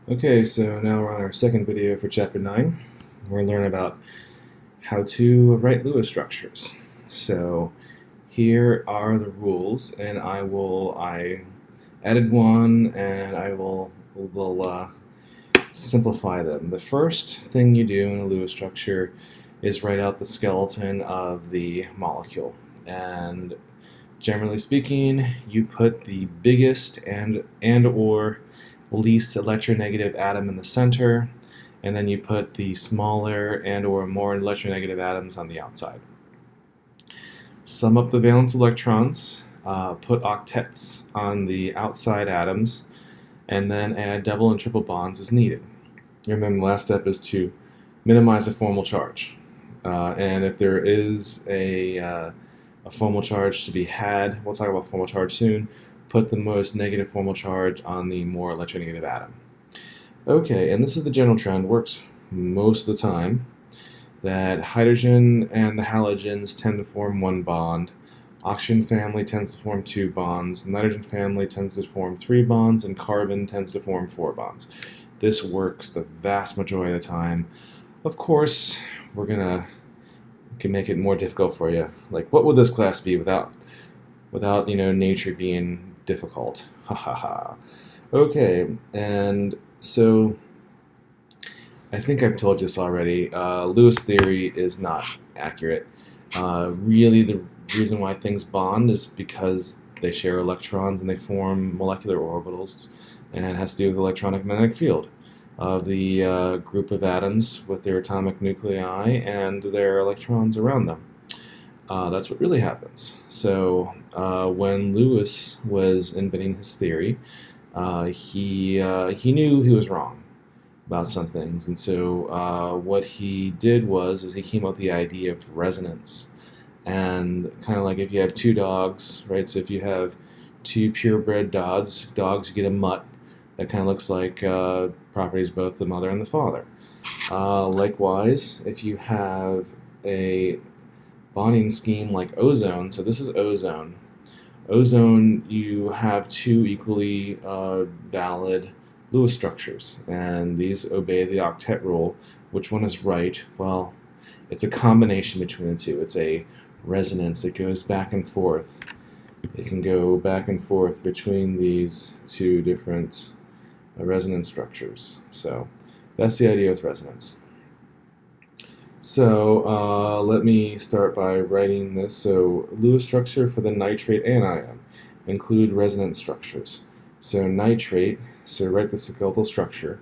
Okay, so now we're on our second video for Chapter 9. We're going to learn about how to write Lewis structures. So here are the rules, and I added one, and will simplify them. The first thing you do in a Lewis structure is write out the skeleton of the molecule. And generally speaking, you put the biggest and or least electronegative atom in the center, and then you put the smaller and or more electronegative atoms on the outside. Sum up the valence electrons, put octets on the outside atoms, and then add double and triple bonds as needed. And then the last step is to minimize a formal charge. And if there is a formal charge to be had, we'll talk about formal charge soon, put the most negative formal charge on the more electronegative atom. Okay, and this is the general trend, works most of the time, that hydrogen and the halogens tend to form one bond, oxygen family tends to form two bonds, nitrogen family tends to form three bonds, and carbon tends to form four bonds. This works the vast majority of the time. Of course, we can make it more difficult for you. Like, what would this class be without nature being difficult? Ha ha ha. Okay, and so I think I've told you this already. Lewis theory is not accurate. Really, the reason why things bond is because they share electrons and they form molecular orbitals, and it has to do with the electronic magnetic field of the group of atoms with their atomic nuclei and their electrons around them. That's what really happens. So when Lewis was inventing his theory, he knew he was wrong about some things, and so what he did was he came up with the idea of resonance. And kind of like if you have two dogs, right? So if you have two purebred dogs, you get a mutt that kind of looks like properties of both the mother and the father. Likewise, if you have a bonding scheme like ozone, so this is ozone. Ozone, you have two equally valid Lewis structures, and these obey the octet rule. Which one is right? Well, it's a combination between the two. It's a resonance. It goes back and forth. It can go back and forth between these two different resonance structures. So that's the idea with resonance. So let me start by writing this. So Lewis structure for the nitrate anion include resonance structures. So nitrate, so write the skeletal structure.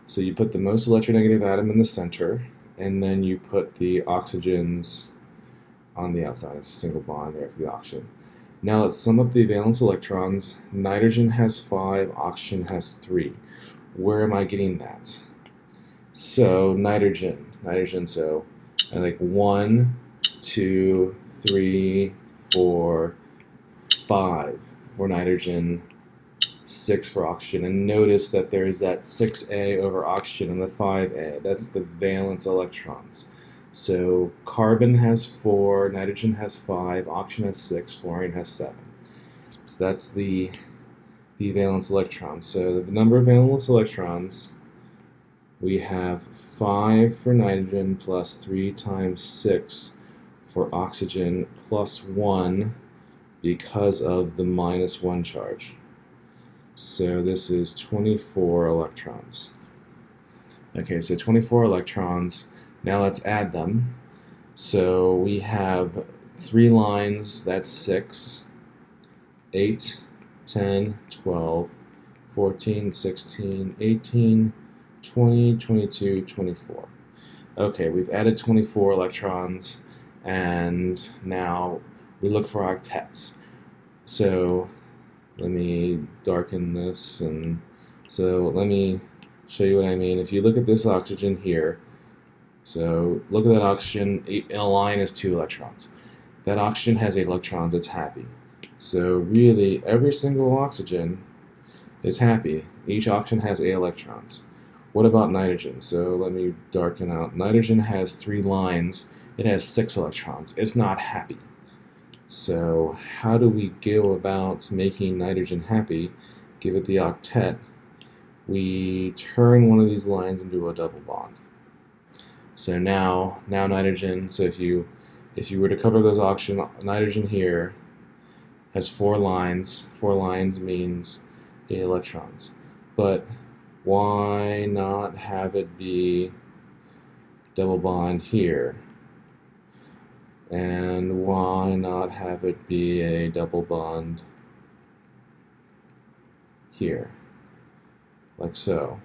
So you put the most electronegative atom in the center, and then you put the oxygens on the outside, a single bond there for the oxygen. Now let's sum up the valence electrons. Nitrogen has 5, oxygen has 3. Where am I getting that? So nitrogen, so I like 1, 2, 3, 4, 5 for nitrogen, 6 for oxygen. And notice that there's that 6A over oxygen and the 5A. That's the valence electrons. So carbon has 4, nitrogen has 5, oxygen has 6, fluorine has 7. So that's the valence electrons. So the number of valence electrons, we have 5 for nitrogen plus 3 times 6 for oxygen plus 1 because of the -1 charge. So this is 24 electrons. Okay, so 24 electrons. Now let's add them. So we have 3 lines, that's 6, 8, 10, 12, 14, 16, 18, 20, 22, 24. Okay, we've added 24 electrons, and now we look for octets. So let me darken this, and so let me show you what I mean. If you look at this oxygen here, so look at that oxygen, a line is 2 electrons. That oxygen has 8 electrons, it's happy. So really, every single oxygen is happy. Each oxygen has 8 electrons. What about nitrogen? So let me darken out. Nitrogen has 3 lines. It has 6 electrons. It's not happy. So how do we go about making nitrogen happy? Give it the octet. we turn one of these lines into a double bond. So now nitrogen, so if you were to cover those oxygen, nitrogen here has 4 lines. 4 lines means 8 electrons. But why not have it be double bond here? And why not have it be a double bond here? Like so.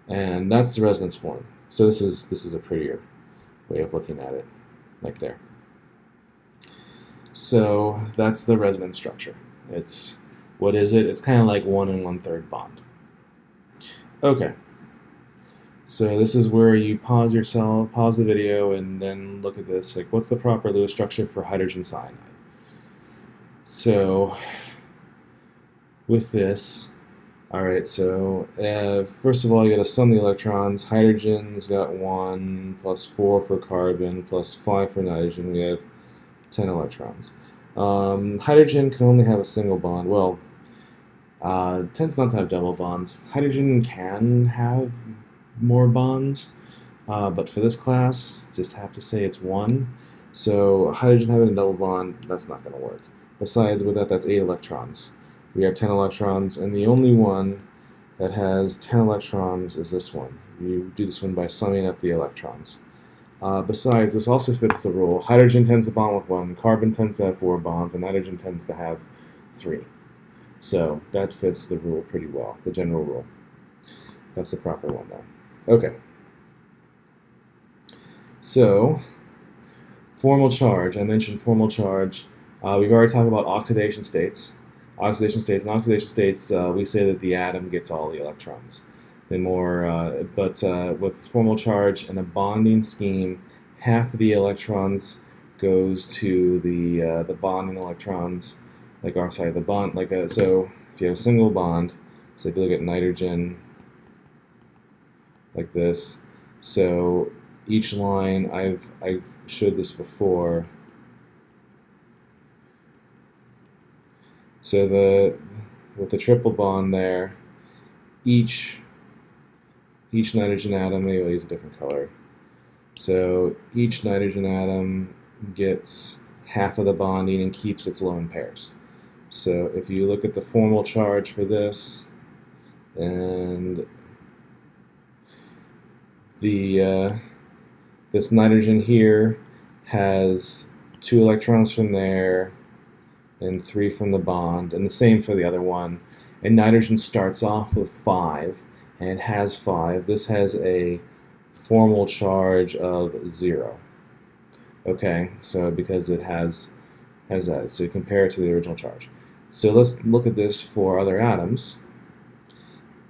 And that's the resonance form. So this is a prettier way of looking at it, like there. So that's the resonance structure. What is it? It's kind of like 1 1/3 bond. Okay. So this is where you pause the video, and then look at this. Like, what's the proper Lewis structure for hydrogen cyanide? So with this, all right. So first of all, you got to sum the electrons. Hydrogen's got 1 plus 4 for carbon plus 5 for nitrogen. We have 10 electrons. Hydrogen can only have a single bond. Well, tends not to have double bonds. Hydrogen can have more bonds, but for this class, just have to say it's 1. So hydrogen having a double bond, that's not going to work. Besides, with that, that's 8 electrons. We have 10 electrons, and the only one that has 10 electrons is this one. You do this one by summing up the electrons. Besides, this also fits the rule. Hydrogen tends to bond with 1, carbon tends to have 4 bonds, and nitrogen tends to have 3. So that fits the rule pretty well, the general rule. That's the proper one, though. Okay. So, formal charge. I mentioned formal charge. We've already talked about oxidation states. Oxidation states. In oxidation states, we say that the atom gets all the electrons. With formal charge and a bonding scheme, half of the electrons goes to the bonding electrons. So if you have a single bond, so if you look at nitrogen, like this, so each line, I've showed this before. So with the triple bond there, each nitrogen atom, maybe I'll use a different color. So each nitrogen atom gets half of the bonding and keeps its lone pairs. So if you look at the formal charge for this, and this nitrogen here has 2 electrons from there and 3 from the bond, and the same for the other one. And nitrogen starts off with 5, and it has 5. This has a formal charge of 0. Okay, so because it has that, so you compare it to the original charge. So let's look at this for other atoms,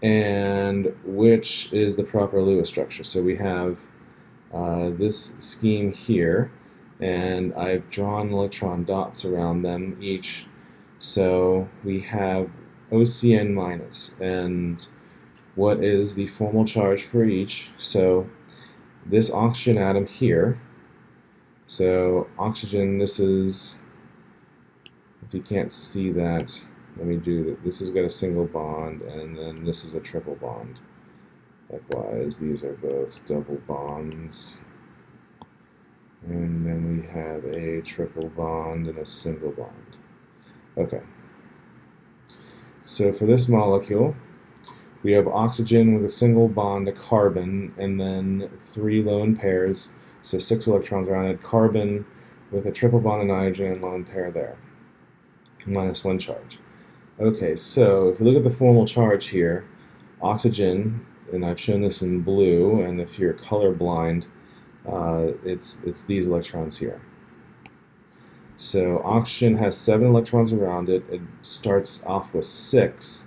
and which is the proper Lewis structure. So we have this scheme here, and I've drawn electron dots around them each. So we have OCN minus, and what is the formal charge for each? So this oxygen atom here, so oxygen, this is, if you can't see that, let me do that. This has got a single bond, and then this is a triple bond. Likewise, these are both double bonds. And then we have a triple bond and a single bond. Okay. So for this molecule, we have oxygen with a single bond to carbon, and then 3 lone pairs, so 6 electrons around it. Carbon with a triple bond to nitrogen and lone pair there, minus 1 charge. Okay, so if we look at the formal charge here, oxygen, and I've shown this in blue, and if you're colorblind, it's these electrons here. So oxygen has 7 electrons around it. It starts off with 6,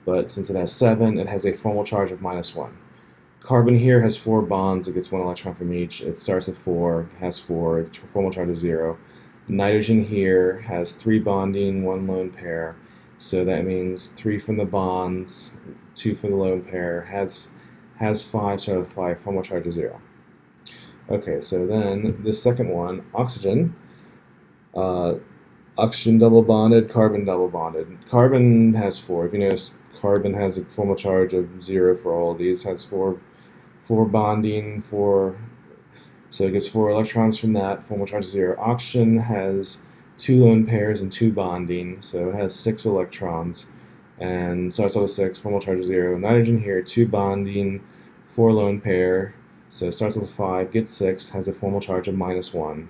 but since it has 7, it has a formal charge of minus 1. Carbon here has 4 bonds. It gets 1 electron from each. It starts at 4, has 4. Its formal charge is 0. Nitrogen here has 3 bonding, 1 lone pair. So that means 3 from the bonds, 2 from the lone pair, has 5, so 5, formal charge is 0. Okay, so then this second one, oxygen, Oxygen double bonded, carbon double bonded. Carbon has 4. If you notice, carbon has a formal charge of 0 for all of these. Has four bonding, so it gets 4 electrons from that. Formal charge is 0. Oxygen has 2 lone pairs and 2 bonding, so it has 6 electrons, and starts out with 6. Formal charge is 0. Nitrogen here, 2 bonding, 4 lone pair, so it starts with 5, gets 6, has a formal charge of -1.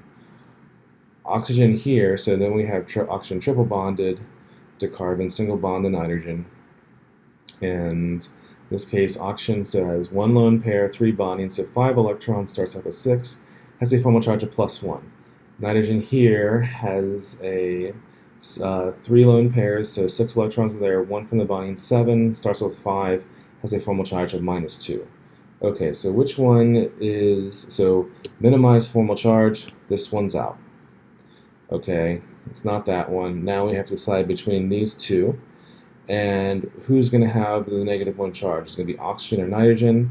Oxygen here, so then we have oxygen triple bonded to carbon, single bond to nitrogen. And in this case, oxygen so has 1 lone pair, 3 bonding, so 5 electrons, starts off with 6, has a formal charge of +1. Nitrogen here has a 3 lone pairs, so 6 electrons are there, 1 from the bonding, 7, starts with 5, has a formal charge of -2. Okay, so which one is, so minimize formal charge, this one's out. Okay, it's not that one. Now we have to decide between these two. And who's going to have the -1 charge? It's going to be oxygen or nitrogen.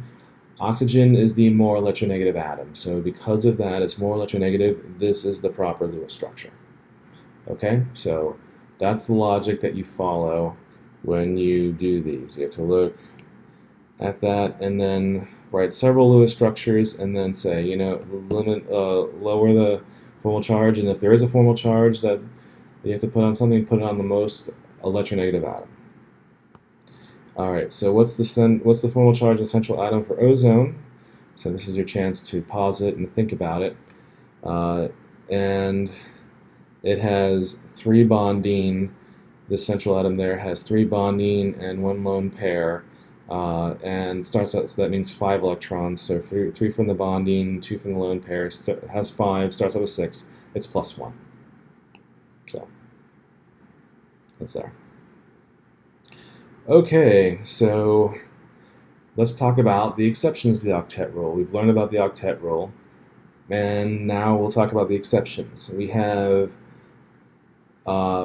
Oxygen is the more electronegative atom. So because of that, it's more electronegative. This is the proper Lewis structure. Okay, so that's the logic that you follow when you do these. You have to look at that and then write several Lewis structures and then say, you know, lower the formal charge, and if there is a formal charge that you have to put on something, put it on the most electronegative atom. Alright, so what's the formal charge of the central atom for ozone? So this is your chance to pause it and think about it. And it has 3 bonding. The central atom there has 3 bonding and 1 lone pair. And starts out, so that means 5 electrons, so 3 from the bonding, 2 from the lone pair, has 5, starts out with 6, it's +1. So, that's there. Okay, so let's talk about the exceptions to the octet rule. We've learned about the octet rule, and now we'll talk about the exceptions. We have,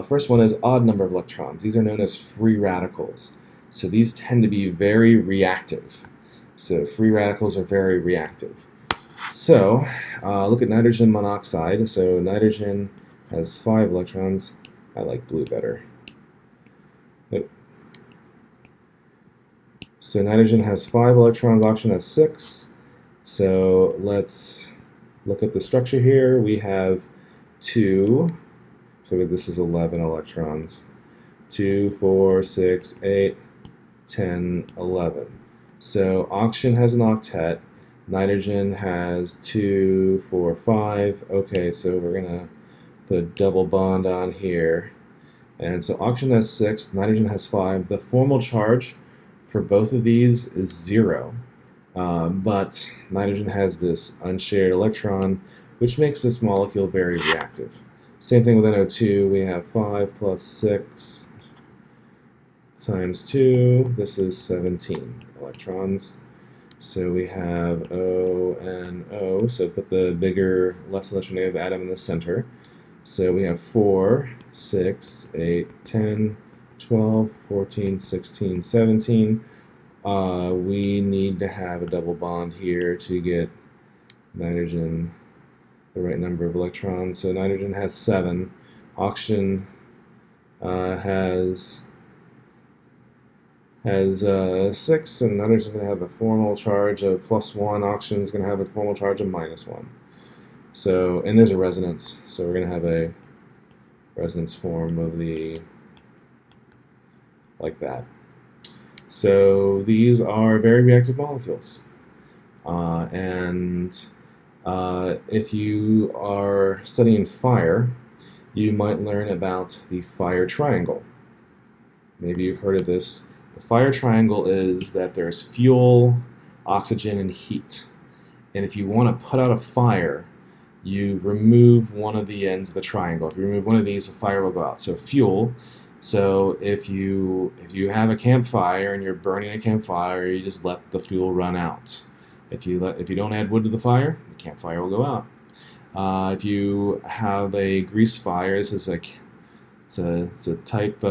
first one is odd number of electrons. These are known as free radicals. So these tend to be very reactive. So free radicals are very reactive. So look at nitrogen monoxide. So nitrogen has 5 electrons. I like blue better. Nope. So nitrogen has 5 electrons, oxygen has 6. So let's look at the structure here. We have 2. So this is 11 electrons. 2, 4, 6, 8. 10, 11. So oxygen has an octet, nitrogen has 2, 4, 5. Okay, so we're going to put a double bond on here. And so oxygen has 6, nitrogen has 5. The formal charge for both of these is 0. But nitrogen has this unshared electron, which makes this molecule very reactive. Same thing with NO2. We have 5 plus 6 times 2, this is 17 electrons. So we have O and O, so put the bigger, less electronegative atom in the center. So we have 4, 6, 8, 10, 12, 14, 16, 17. We need to have a double bond here to get nitrogen the right number of electrons. So nitrogen has 7, oxygen has 6, and nitrogen is going to have a formal charge of +1. Oxygen is going to have a formal charge of -1. So, and there's a resonance. So we're going to have a resonance form of the, like that. So these are very reactive molecules. If you are studying fire, you might learn about the fire triangle. Maybe you've heard of this. The fire triangle is that there's fuel, oxygen, and heat. And if you want to put out a fire, you remove one of the ends of the triangle. If you remove one of these, the fire will go out. So fuel. So if you have a campfire and you're burning a campfire, you just let the fuel run out. If you don't add wood to the fire, the campfire will go out. If you have a grease fire, this is like it's a type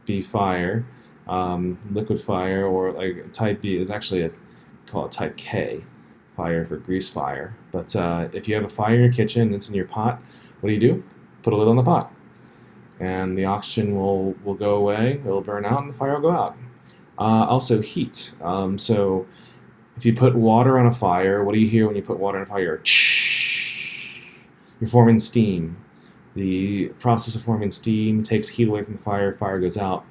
B fire. Liquid fire, or like type B is actually call it type K fire for grease fire. But if you have a fire in your kitchen and it's in your pot, what do? Put a lid on the pot. and the oxygen will go away, it'll burn out, and the fire will go out. Also heat. So if you put water on a fire, what do you hear when you put water on a fire? You're forming steam. The process of forming steam takes heat away from the fire, fire goes out.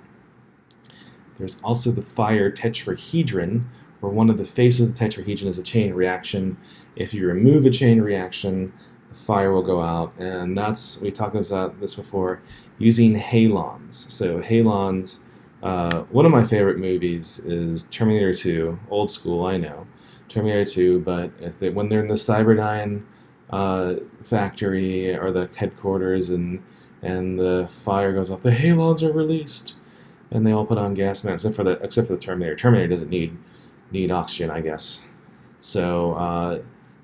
There's also the fire tetrahedron, where one of the faces of the tetrahedron is a chain reaction. If you remove a chain reaction, the fire will go out, and we talked about this before, using halons. So halons, one of my favorite movies is Terminator 2, old school, I know, Terminator 2, but when they're in the Cyberdyne factory or the headquarters and the fire goes off, the halons are released, and they all put on gas masks, except for the Terminator. Terminator doesn't need oxygen, I guess. So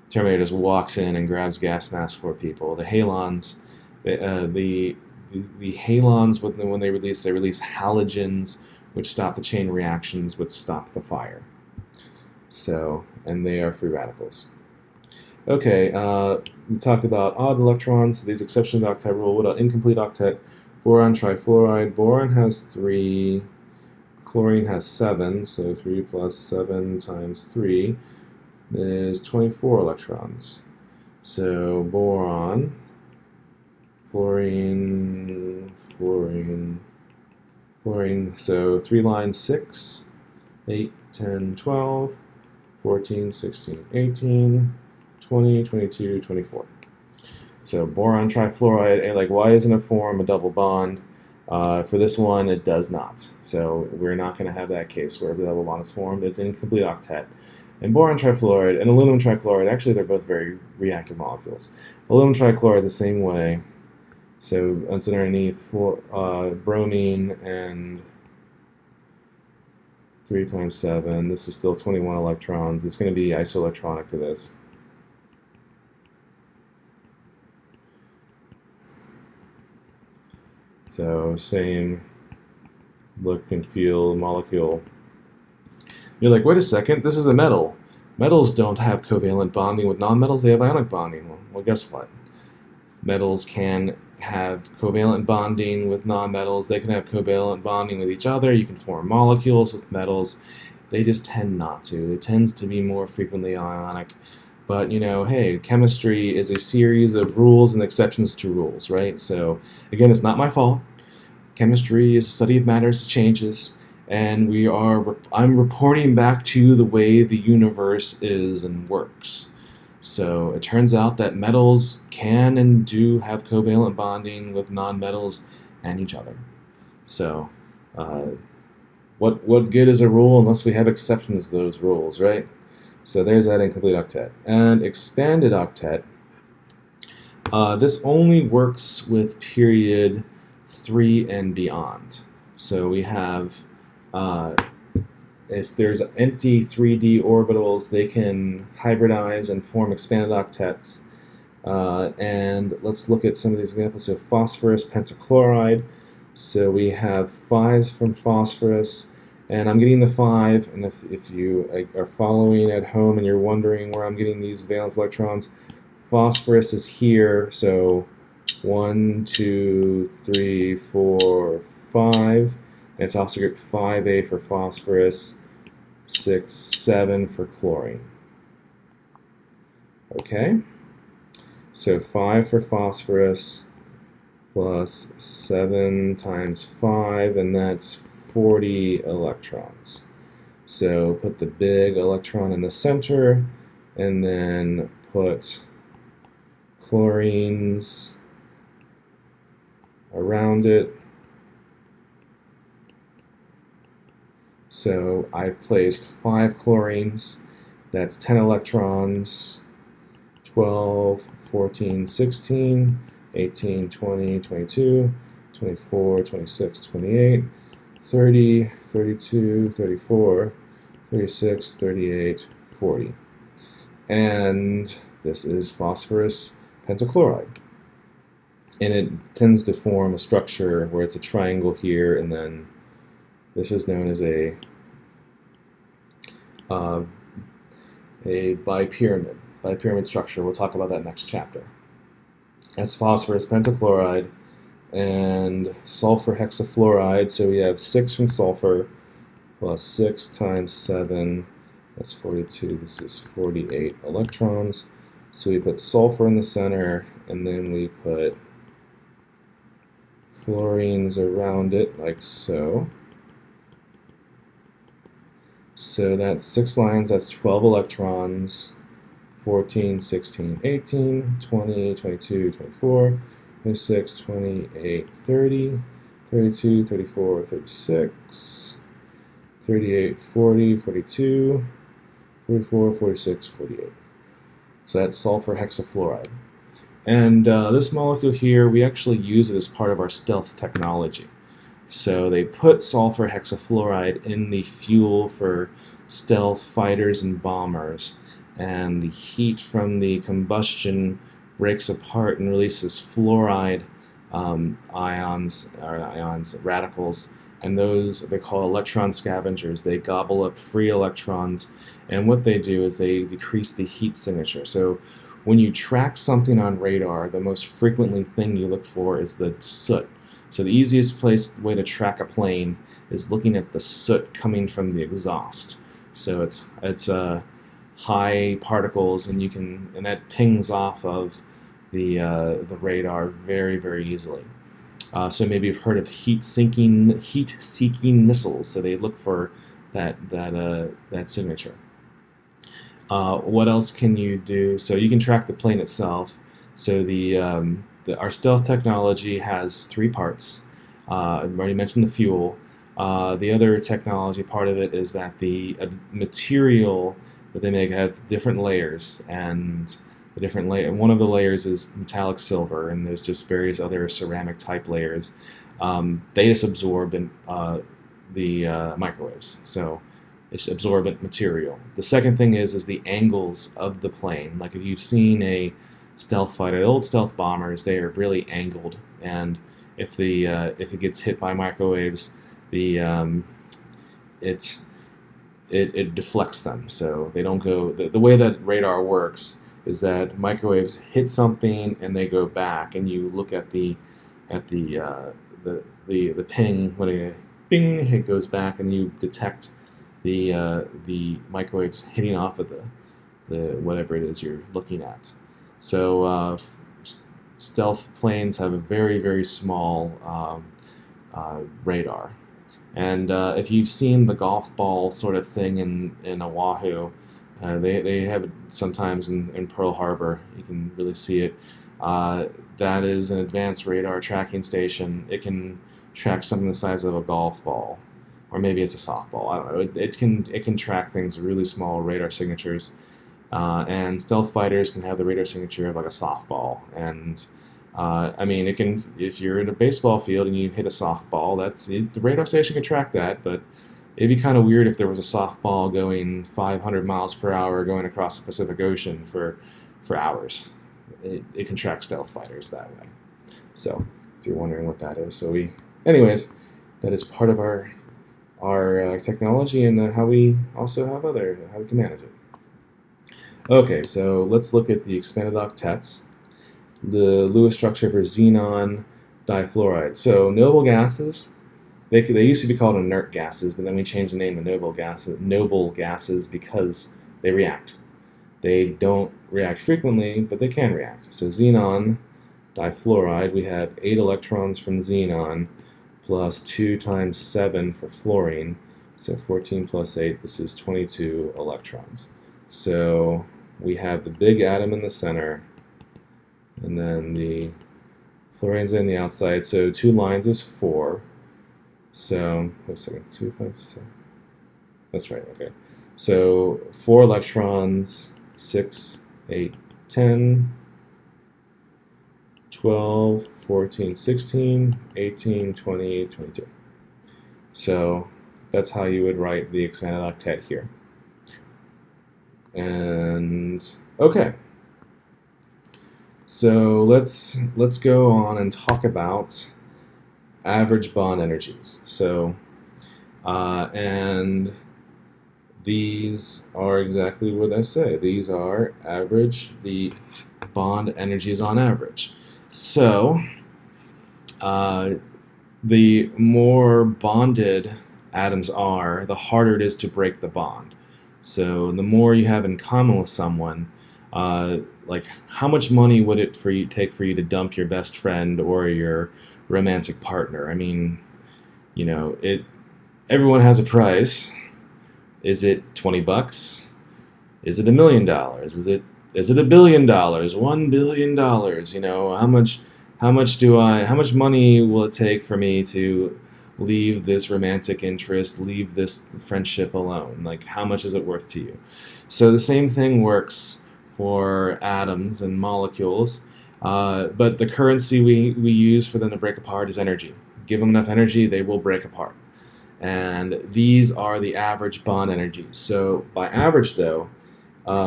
Terminator just walks in and grabs gas masks for people. The halons, the halons, when they release halogens, which stop the chain reactions, which stop the fire. So, and they are free radicals. Okay, we talked about odd electrons, so these exceptions to the octet rule. What about incomplete octet? Boron trifluoride. Boron has 3, chlorine has 7, so 3 plus 7 times 3 is 24 electrons. So boron, fluorine, so 3 lines 6, 8, 10, 12, 14, 16, 18, 20, 22, 24. So boron trifluoride, like why isn't it form a double bond? For this one, it does not. So we're not going to have that case where the double bond is formed. It's an incomplete octet. And boron trifluoride and aluminum trichloride, actually they're both very reactive molecules. Aluminum trichloride the same way. So it's underneath bromine and 3 times 7. This is still 21 electrons. It's going to be isoelectronic to this. So same look and feel molecule. You're like, wait a second, this is a metal. Metals don't have covalent bonding with nonmetals, they have ionic bonding. Well, guess what? Metals can have covalent bonding with nonmetals. They can have covalent bonding with each other. You can form molecules with metals. They just tend not to. It tends to be more frequently ionic. But, you know, hey, chemistry is a series of rules and exceptions to rules, right? So, again, it's not my fault. Chemistry is a study of matters that changes, and I'm reporting back to the way the universe is and works. So it turns out that metals can and do have covalent bonding with nonmetals and each other. So what good is a rule unless we have exceptions to those rules, right? So there's that incomplete octet. And expanded octet, this only works with period 3 and beyond. So we have, if there's empty 3D orbitals, they can hybridize and form expanded octets. And let's look at some of these examples. So phosphorus pentachloride. So we have 5s from phosphorus, and I'm getting the 5, and if you are following at home and you're wondering where I'm getting these valence electrons, phosphorus is here, so 1, 2, 3, 4, 5. And it's also group 5A for phosphorus, 6, 7 for chlorine. Okay, so 5 for phosphorus plus 7 times 5, and that's 40 electrons. So put the big electron in the center, and then put chlorines around it. So I've placed 5 chlorines, that's 10 electrons, 12, 14, 16, 18, 20, 22, 24, 26, 28, 30, 32, 34, 36, 38, 40. And this is phosphorus pentachloride. And it tends to form a structure where it's a triangle here, and then this is known as a bipyramid structure. We'll talk about that next chapter. That's phosphorus pentachloride. and sulfur hexafluoride. So we have 6 from sulfur plus 6 times 7, that's 42. This is 48 electrons. So we put sulfur in the center, and then we put fluorines around it, like so. So that's 6 lines, that's 12 electrons. 14, 16, 18, 20, 22, 24, 26, 28, 30, 32, 34, 36, 38, 40, 42, 44, 46, 48. So that's sulfur hexafluoride. And this molecule here, we actually use it as part of our stealth technology. So they put sulfur hexafluoride in the fuel for stealth fighters and bombers, and the heat from the combustion breaks apart and releases fluoride radicals, and those they call electron scavengers. They gobble up free electrons, and what they do is they decrease the heat signature. So when you track something on radar, the most frequently thing you look for is the soot. So the easiest way to track a plane is looking at the soot coming from the exhaust. So it's high particles, and that pings off of the radar very, very easily. So maybe you've heard of heat-seeking missiles. So they look for that signature. What else can you do? So you can track the plane itself. So our stealth technology has 3 parts. I've already mentioned the fuel. The other technology part of it is that the material that they make have different layers, and one of the layers is metallic silver, and there's just various other ceramic type layers. They just absorb the microwaves, so it's absorbent material. The second thing is the angles of the plane. Like if you've seen a stealth fighter, the old stealth bombers, they are really angled, and if it gets hit by microwaves, it deflects them, so they don't go. The way that radar works is that microwaves hit something and they go back, and you look at the ping when it bing, it goes back, and you detect the microwaves hitting off of the whatever it is you're looking at. So stealth planes have a very, very small radar. And if you've seen the golf ball sort of thing in Oahu, they have it sometimes in Pearl Harbor. You can really see it. That is an advanced radar tracking station. It can track something the size of a golf ball, or maybe it's a softball. I don't know. It can track things really small radar signatures. And stealth fighters can have the radar signature of like a softball. And I mean, it can, if you're in a baseball field and you hit a softball, the radar station can track that, but it'd be kind of weird if there was a softball going 500 miles per hour going across the Pacific Ocean for hours. It can track stealth fighters that way. So, if you're wondering what that is. Anyways, that is part of our technology, and how we can manage it. Okay, so let's look at the expanded octets. The Lewis structure for xenon difluoride. So noble gases, they used to be called inert gases, but then we changed the name to noble gases because they react. They don't react frequently, but they can react. So xenon difluoride, we have 8 electrons from xenon plus 2 times 7 for fluorine. So 14 plus 8, this is 22 electrons. So we have the big atom in the center, and then the fluorine's in the outside. So 2 lines is 4. So, wait a second, 2 plus 7. That's right, okay. So 4 electrons, 6, 8, 10, 12, 14, 16, 18, 20, 22. So that's how you would write the expanded octet here. And okay, so let's go on and talk about average bond energies. So and these are exactly what I say. These are average, the bond energies on average. So uh, the more bonded atoms are, the harder it is to break the bond. So the more you have in common with someone, like how much money would it take for you to dump your best friend or your romantic partner? I mean, it. Everyone has a price. Is it $20? Is it $1 million? Is it $1 billion? $1 billion? How much money will it take for me to leave this romantic interest, leave this friendship alone? Like, how much is it worth to you? So the same thing works for atoms and molecules, but the currency we use for them to break apart is energy. Give them enough energy, they will break apart. And these are the average bond energies. So by average, though,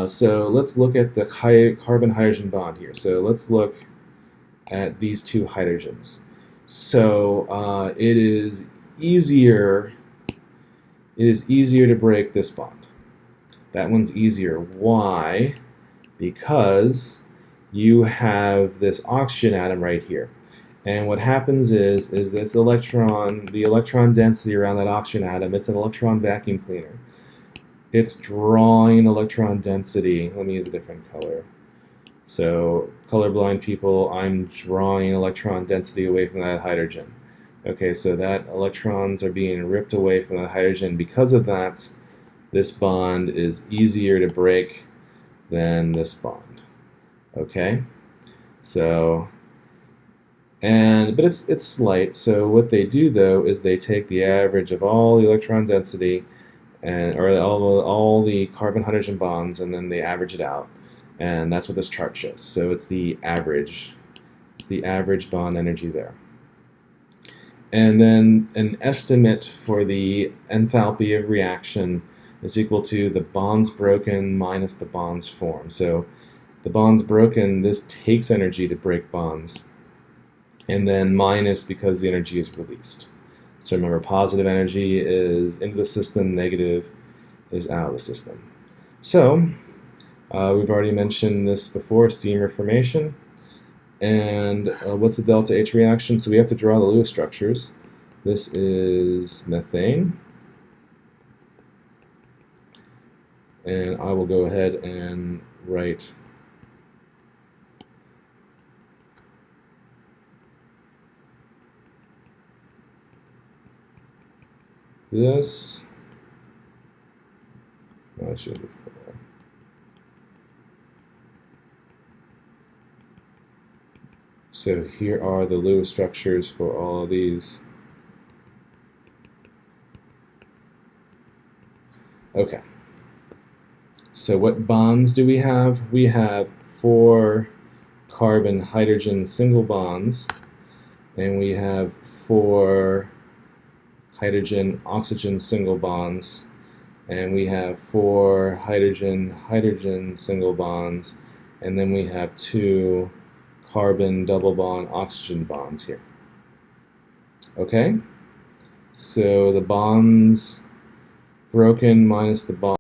so let's look at the carbon-hydrogen bond here. So let's look at these two hydrogens. So it is easier. It is easier to break this bond. That one's easier. Why? Because you have this oxygen atom right here. And what happens is this electron, the electron density around that oxygen atom, it's an electron vacuum cleaner. It's drawing electron density. Let me use a different color. So colorblind people, I'm drawing electron density away from that hydrogen. Okay, so that electrons are being ripped away from the hydrogen. Because of that, this bond is easier to break than this bond. Okay, so but it's slight. So what they do though is they take the average of all the electron density or all the carbon hydrogen bonds, and then they average it out, and that's what this chart shows. So it's the average. It's the average bond energy there. And then an estimate for the enthalpy of reaction is equal to the bonds broken minus the bonds formed. So the bonds broken, this takes energy to break bonds, and then minus because the energy is released. So remember, positive energy is into the system, negative is out of the system. So we've already mentioned this before, steam reformation. And what's the delta H reaction? So we have to draw the Lewis structures. This is methane. And I will go ahead and write this. I should have before. So here are the Lewis structures for all of these. Okay. So what bonds do we have? We have 4 carbon-hydrogen single bonds, and we have 4 hydrogen-oxygen single bonds, and we have 4 hydrogen-hydrogen single bonds, and then we have 2 carbon double bond oxygen bonds here. Okay? So the bonds broken minus the bond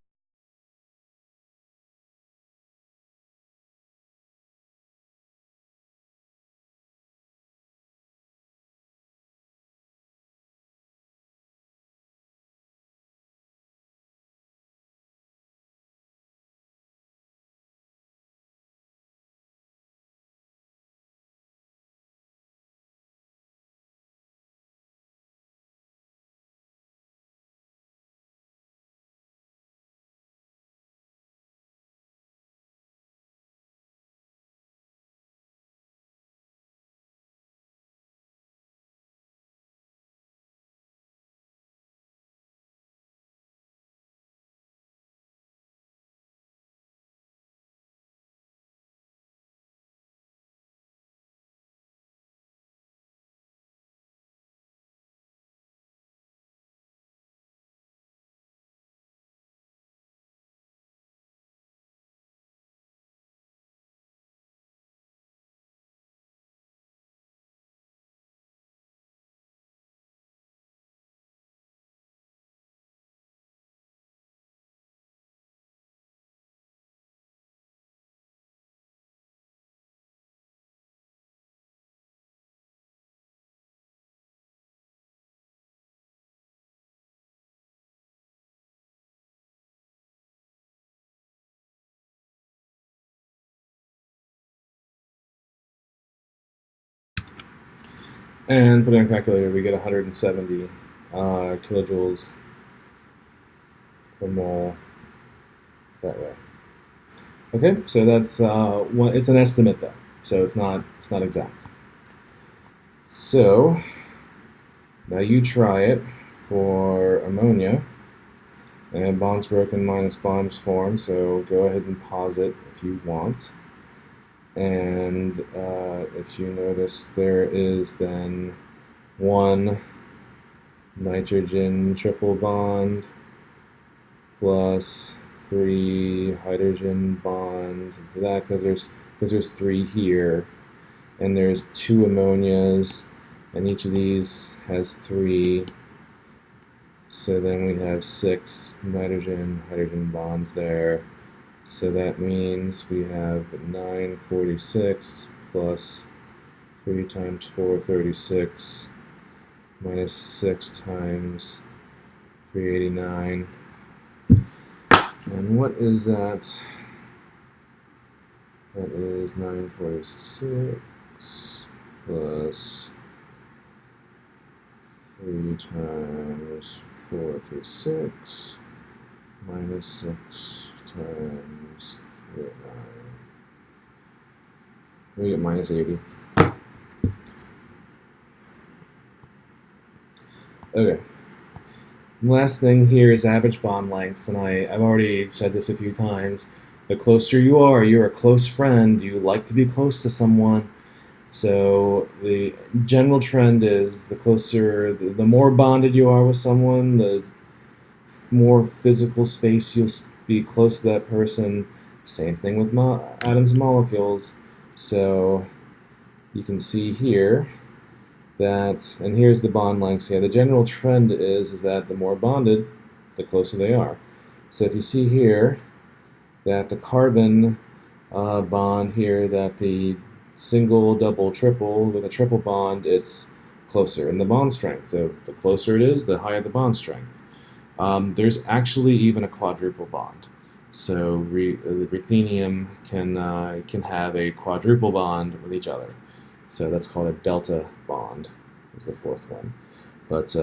And put it on a calculator, we get 170 kilojoules per mole that way. Okay, so that's it's an estimate though, so it's not exact. So now you try it for ammonia, and bonds broken minus bonds formed. So go ahead and pause it if you want. And if you notice, there is then one nitrogen triple bond plus 3 hydrogen bond to that, because there's 3 here, and there's 2 ammonias, and each of these has 3. So then we have 6 hydrogen bonds there. So that means we have 946 plus 3 times 4, 36, minus 6 times 389. And what is that? That is 946 plus 3 times 436 minus 6 times 389. We get minus 80. Okay. Last thing here is average bond lengths, and I've already said this a few times. The closer you are, you're a close friend, you like to be close to someone. So the general trend is the closer, the more bonded you are with someone, the more physical space you'll be close to that person. Same thing with atoms and molecules. So you can see here that, and here's the bond lengths. Yeah, the general trend is that the more bonded, the closer they are. So if you see here that the carbon bond here, that the single, double, triple, with a triple bond, it's closer in the bond strength. So the closer it is, the higher the bond strength. There's actually even a quadruple bond. So the ruthenium can have a quadruple bond with each other. So that's called a delta bond, is the 4th one. But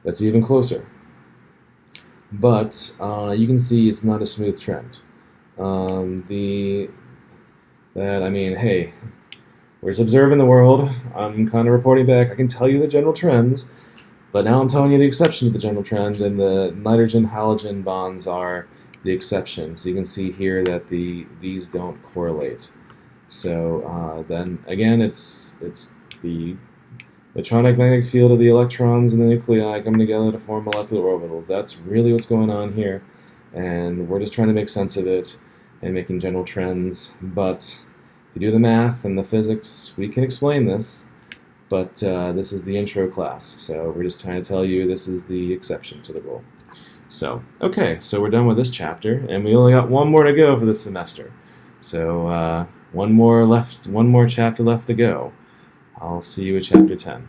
that's even closer. But you can see it's not a smooth trend. Hey, we're just observing the world. I'm kind of reporting back. I can tell you the general trends, but now I'm telling you the exception to the general trend, and the nitrogen-halogen bonds are the exception. So you can see here that these don't correlate. So then again, it's the electronic magnetic field of the electrons and the nuclei coming together to form molecular orbitals. That's really what's going on here, and we're just trying to make sense of it and making general trends. But if you do the math and the physics, we can explain this. But this is the intro class, so we're just trying to tell you this is the exception to the rule. So, okay, so we're done with this chapter, and we only got one more to go for this semester. So one more chapter left to go. I'll see you at chapter 10.